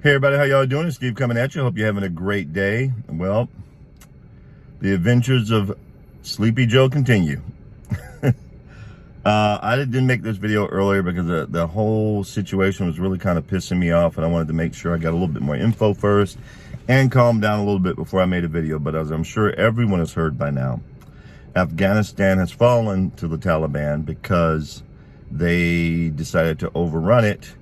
Hey everybody, how y'all doing? It's Steve coming at you. Hope you're having a great day. Well, the adventures of Sleepy Joe continue. I didn't make this video earlier because the whole situation was really kind of pissing me off, and I wanted to make sure I got a little bit more info first and calm down a little bit before I made a video. But as I'm sure everyone has heard by now, Afghanistan has fallen to the Taliban because they decided to overrun it,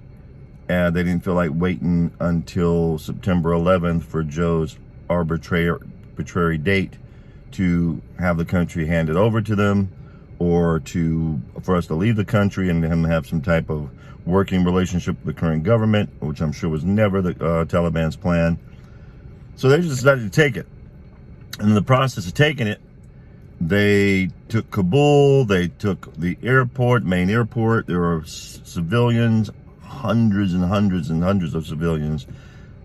and they didn't feel like waiting until September 11th for Joe's arbitrary date to have the country handed over to them, or for us to leave the country and him have some type of working relationship with the current government, which I'm sure was never the Taliban's plan. So they just decided to take it. And in the process of taking it, they took Kabul, they took the airport, main airport. There were civilians, hundreds and hundreds and hundreds of civilians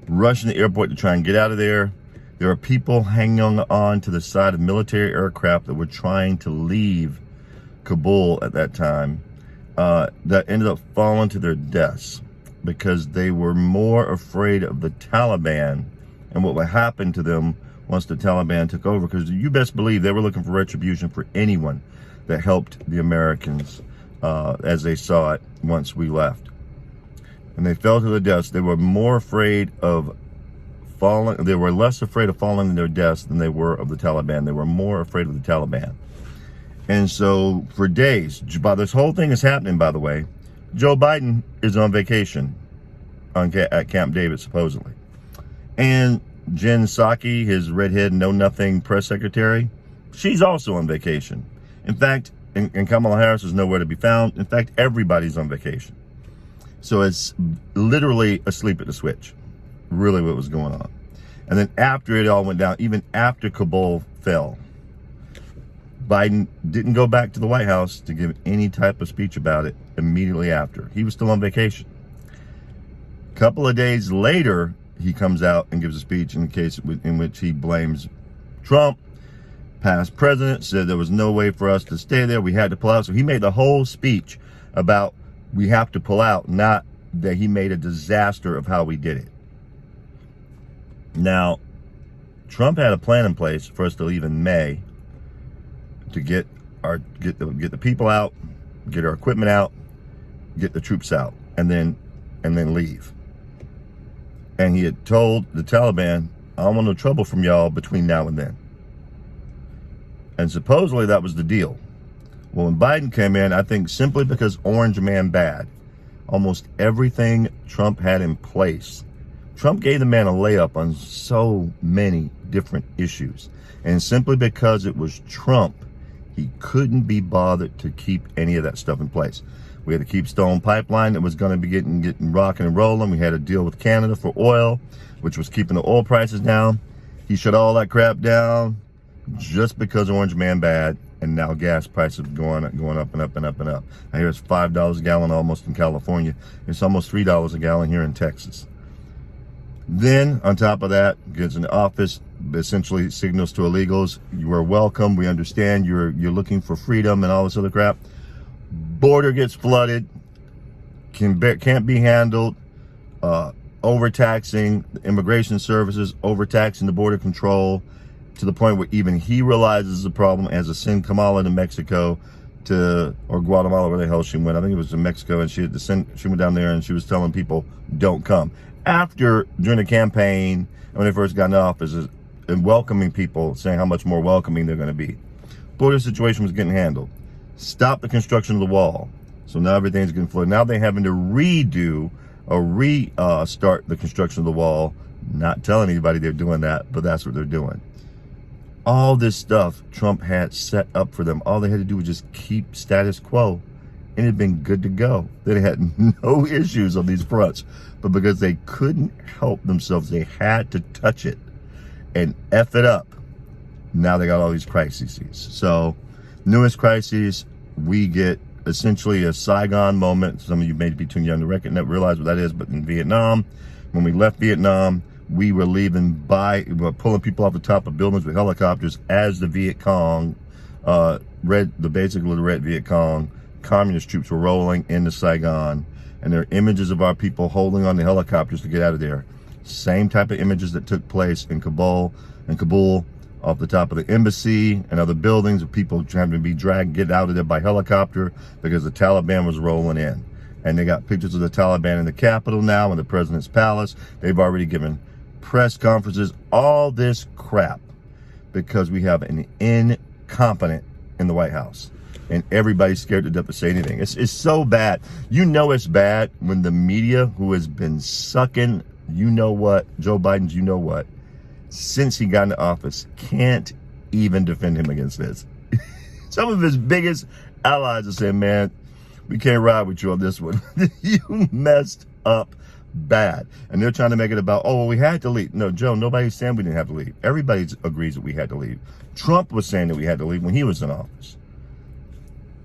rushing the airport to try and get out of there. There are people hanging on to the side of military aircraft that were trying to leave Kabul at that time, that ended up falling to their deaths because they were more afraid of the Taliban and what would happen to them once the Taliban took over, because you best believe they were looking for retribution for anyone that helped the Americans as they saw it once we left. And they fell to their deaths. They were more afraid of falling. They were less afraid of falling to their deaths than they were of the Taliban. They were more afraid of the Taliban. And so for days, while this whole thing is happening, by the way, Joe Biden is on vacation at Camp David, supposedly. And Jen Psaki, his redhead know-nothing press secretary, she's also on vacation. In fact, and Kamala Harris is nowhere to be found. In fact, everybody's on vacation. So it's literally asleep at the switch, really what was going on. And then after it all went down, even after Kabul fell, Biden didn't go back to the White House to give any type of speech about it immediately after. He was still on vacation. A couple of days later, he comes out and gives a speech in which he blames Trump, past president, said there was no way for us to stay there. We had to pull out. So he made the whole speech about we have to pull out, not that he made a disaster of how we did it. Now, Trump had a plan in place for us to leave in May to get the people out, get our equipment out, get the troops out, and then leave. And he had told the Taliban, I don't want no trouble from y'all between now and then. And supposedly that was the deal. Well, when Biden came in, I think simply because Orange Man bad, almost everything Trump had in place, Trump gave the man a layup on so many different issues. And simply because it was Trump, he couldn't be bothered to keep any of that stuff in place. We had to keep Stone Pipeline that was going to be getting rocking and rolling. We had a deal with Canada for oil, which was keeping the oil prices down. He shut all that crap down just because Orange Man bad, and now gas prices going up and up and up and up. I hear it's $5 a gallon almost in California. It's almost $3 a gallon here in Texas. Then, on top of that, gets in the office, essentially signals to illegals, you are welcome, we understand you're looking for freedom and all this other crap. Border gets flooded, can't be handled, overtaxing the immigration services, overtaxing the border control, to the point where even he realizes the problem, has to send Kamala to Mexico or Guatemala, where the hell she went. I think it was in Mexico, and she went down there and she was telling people, don't come. During the campaign, when they first got in office, and welcoming people, saying how much more welcoming they're going to be. Border situation was getting handled. Stop the construction of the wall. So now everything's getting flooded. Now they're having to redo or restart the construction of the wall. Not telling anybody they're doing that, but that's what they're doing. All this stuff Trump had set up for them. All they had to do was just keep status quo, and it had been good to go. They had no issues on these fronts. But because they couldn't help themselves, they had to touch it and F it up. Now they got all these crises. So, newest crises, we get essentially a Saigon moment. Some of you may be too young to realize what that is, but in Vietnam, when we left Vietnam, we were pulling people off the top of buildings with helicopters as the Viet Cong, basically the Red Viet Cong communist troops were rolling into Saigon. And there are images of our people holding on to helicopters to get out of there. Same type of images that took place in Kabul, off the top of the embassy and other buildings, of people trying to be dragged, get out of there by helicopter because the Taliban was rolling in. And they got pictures of the Taliban in the Capitol now, in the president's palace. They've already given press conferences, all this crap, because we have an incompetent in the White House. And everybody's scared to death to say anything. It's so bad. You know it's bad when the media, who has been sucking, you know what, Joe Biden's you know what, since he got into office, can't even defend him against this. Some of his biggest allies are saying, man, we can't ride with you on this one. You messed up bad. And they're trying to make it about, oh, well, we had to leave. No, Joe, nobody's saying we didn't have to leave. Everybody agrees that we had to leave. Trump was saying that we had to leave when he was in office.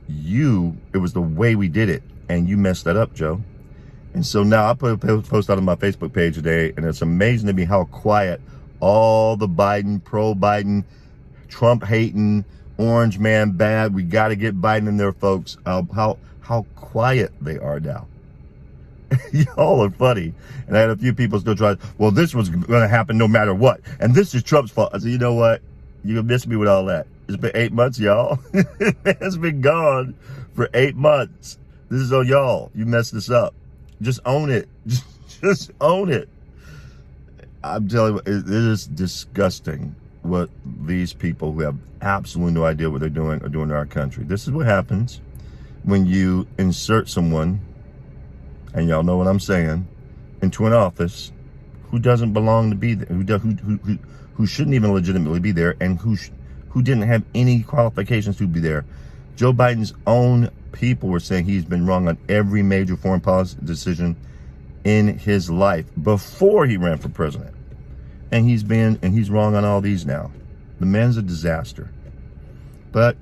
It was the way we did it, and you messed that up, Joe. And so now I put a post out on my Facebook page today, and it's amazing to me how quiet all the Biden, pro-Biden, Trump-hating, orange man bad, we got to get Biden in there, folks, how quiet they are now. Y'all are funny. And I had a few people still trying, well, this was going to happen no matter what, and this is Trump's fault. I said, you know what? You can miss me with all that. It's been 8 months, y'all. It's been gone for 8 months. This is on y'all. You messed this up. Just own it. Just own it. I'm telling you, it is disgusting what these people who have absolutely no idea what they're doing are doing to our country. This is what happens when you insert someone, and y'all know what I'm saying, into an office who doesn't belong to be there, who shouldn't even legitimately be there, and who didn't have any qualifications to be there. Joe Biden's own people were saying he's been wrong on every major foreign policy decision in his life before he ran for president. And he's wrong on all these now. The man's a disaster. But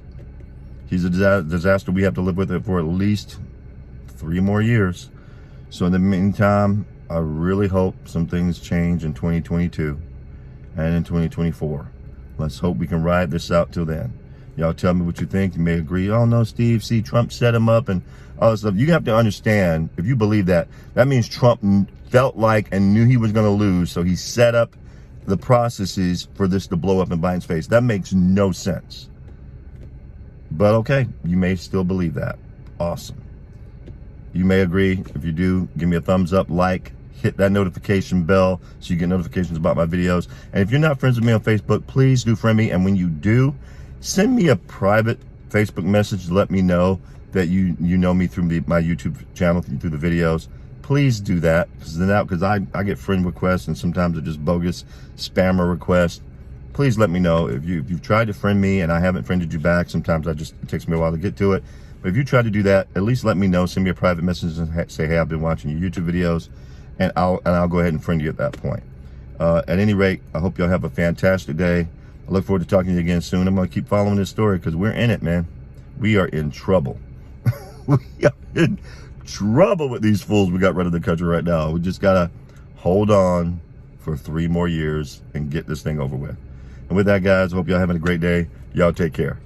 he's a disaster we have to live with it for at least 3 more years. So in the meantime, I really hope some things change in 2022 and in 2024. Let's hope we can ride this out till then. Y'all tell me what you think. You may agree, oh no, Steve, see, Trump set him up and all this stuff. You have to understand, if you believe that, that means Trump felt like and knew he was going to lose, so he set up the processes for this to blow up in Biden's face. That makes no sense. But okay, you may still believe that. Awesome. You may agree. If you do, give me a thumbs up, like, hit that notification bell so you get notifications about my videos. And if you're not friends with me on Facebook, please do friend me. And when you do, send me a private Facebook message to let me know that you know me through my YouTube channel, through the videos. Please do that, because I get friend requests, and sometimes they're just bogus spammer requests. Please let me know if you've tried to friend me and I haven't friended you back. Sometimes it takes me a while to get to it. But if you try to do that, at least let me know. Send me a private message and say, hey, I've been watching your YouTube videos, and I'll go ahead and friend you at that point. At any rate, I hope y'all have a fantastic day. I look forward to talking to you again soon. I'm going to keep following this story because we're in it, man. We are in trouble. We are in trouble with these fools we got running the country right now. We just got to hold on for 3 more years and get this thing over with. And with that, guys, I hope y'all having a great day. Y'all take care.